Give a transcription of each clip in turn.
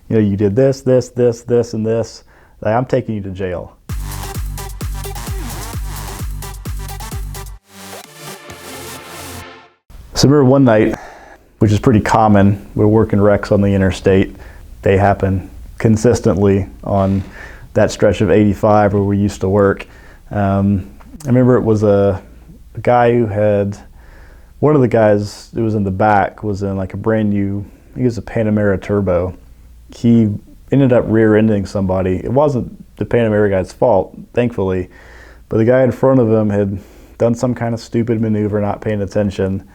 you did this, this, this, this, and this. Like, I'm taking you to jail. So remember one night, which is pretty common, we're working wrecks on the interstate. They happen consistently on that stretch of 85 where we used to work. I remember it was a guy who had, one of the guys who was in the back was in like a brand new, I think it was a Panamera Turbo. He ended up rear-ending somebody. It wasn't the Panamera guy's fault, thankfully, but the guy in front of him had done some kind of stupid maneuver, not paying attention.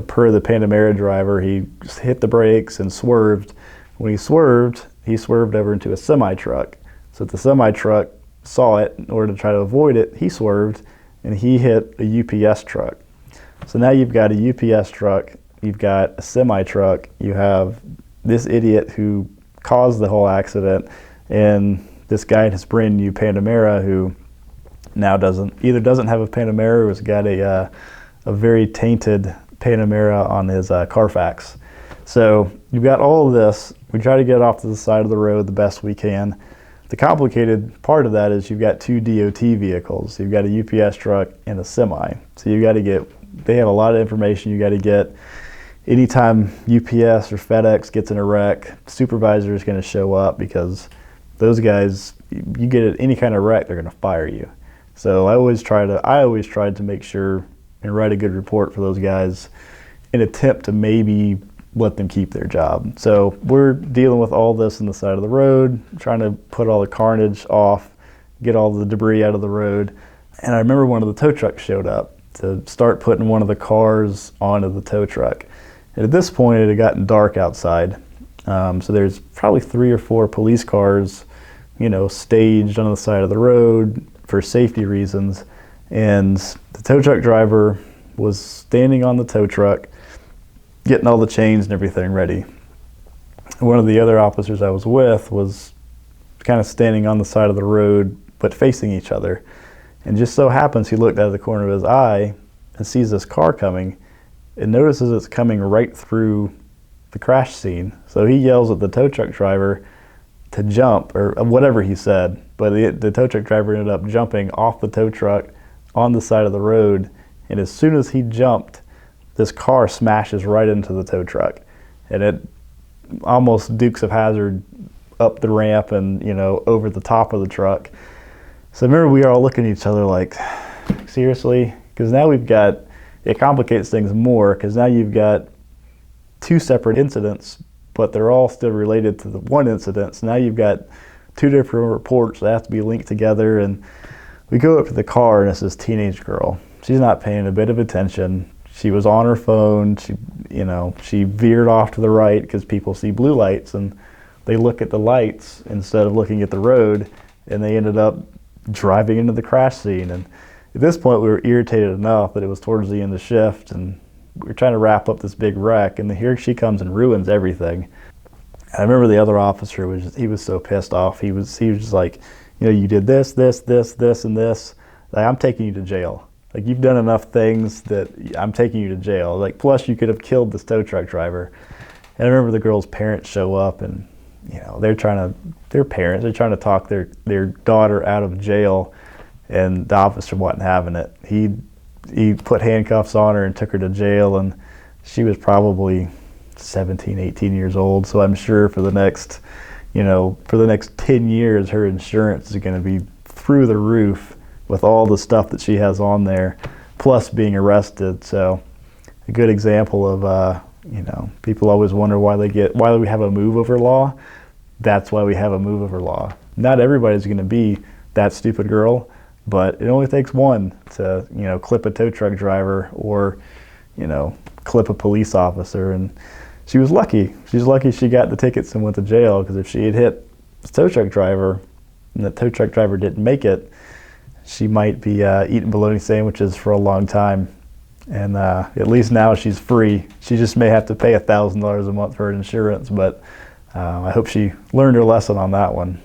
Per the Panamera driver, he just hit the brakes and swerved. When he swerved over into a semi-truck. So if the semi-truck saw it, in order to try to avoid it, he swerved and he hit a UPS truck. So now you've got a UPS truck, you've got a semi-truck, you have this idiot who caused the whole accident, and this guy in his brand new Panamera who now doesn't have a Panamera or has got a very tainted Panamera on his Carfax. So you've got all of this. We try to get off to the side of the road the best we can. The complicated part of that is you've got two DOT vehicles. You've got a UPS truck and a semi. So you got to get, they have a lot of information you got to get. Anytime UPS or FedEx gets in a wreck, supervisor is going to show up because those guys, you get any kind of wreck, they're going to fire you. So I always tried to make sure and write a good report for those guys in an attempt to maybe let them keep their job. So we're dealing with all this on the side of the road, trying to put all the carnage off, get all the debris out of the road. And I remember one of the tow trucks showed up to start putting one of the cars onto the tow truck. And at this point, it had gotten dark outside. So there's probably 3 or 4 police cars, staged on the side of the road for safety reasons. And the tow truck driver was standing on the tow truck, getting all the chains and everything ready. One of the other officers I was with was kind of standing on the side of the road, but facing each other. And just so happens he looked out of the corner of his eye and sees this car coming and notices it's coming right through the crash scene. So he yells at the tow truck driver to jump, or whatever he said, but the tow truck driver ended up jumping off the tow truck on the side of the road, and as soon as he jumped, this car smashes right into the tow truck, and it almost Dukes of Hazzard up the ramp and over the top of the truck. So I remember we were all looking at each other like, seriously? Because now it complicates things more, because now you've got 2 separate incidents, but they're all still related to the one incident. So now you've got 2 different reports that have to be linked together, and we go up to the car and it's this teenage girl. She's not paying a bit of attention. She was on her phone. She veered off to the right because people see blue lights and they look at the lights instead of looking at the road, and they ended up driving into the crash scene. And at this point, we were irritated enough that it was towards the end of the shift and we were trying to wrap up this big wreck, and here she comes and ruins everything. And I remember the other officer he was so pissed off. He was just like, you did this, this, this, this, and this. Like, I'm taking you to jail. Like, you've done enough things that I'm taking you to jail. Like, plus you could have killed this tow truck driver. And I remember the girl's parents show up, and they're trying to talk their daughter out of jail, and the officer wasn't having it. He put handcuffs on her and took her to jail, and she was probably 17, 18 years old. So I'm sure for the next 10 years, her insurance is going to be through the roof with all the stuff that she has on there, plus being arrested. So a good example of, people always wonder why we have a move over law. That's why we have a move over law. Not everybody's going to be that stupid girl, but it only takes one to, clip a tow truck driver or, clip a police officer. And she was lucky. She's lucky she got the tickets and went to jail, because if she had hit the tow truck driver and the tow truck driver didn't make it, she might be eating bologna sandwiches for a long time. And at least now she's free. She just may have to pay $1,000 a month for her insurance, but I hope she learned her lesson on that one.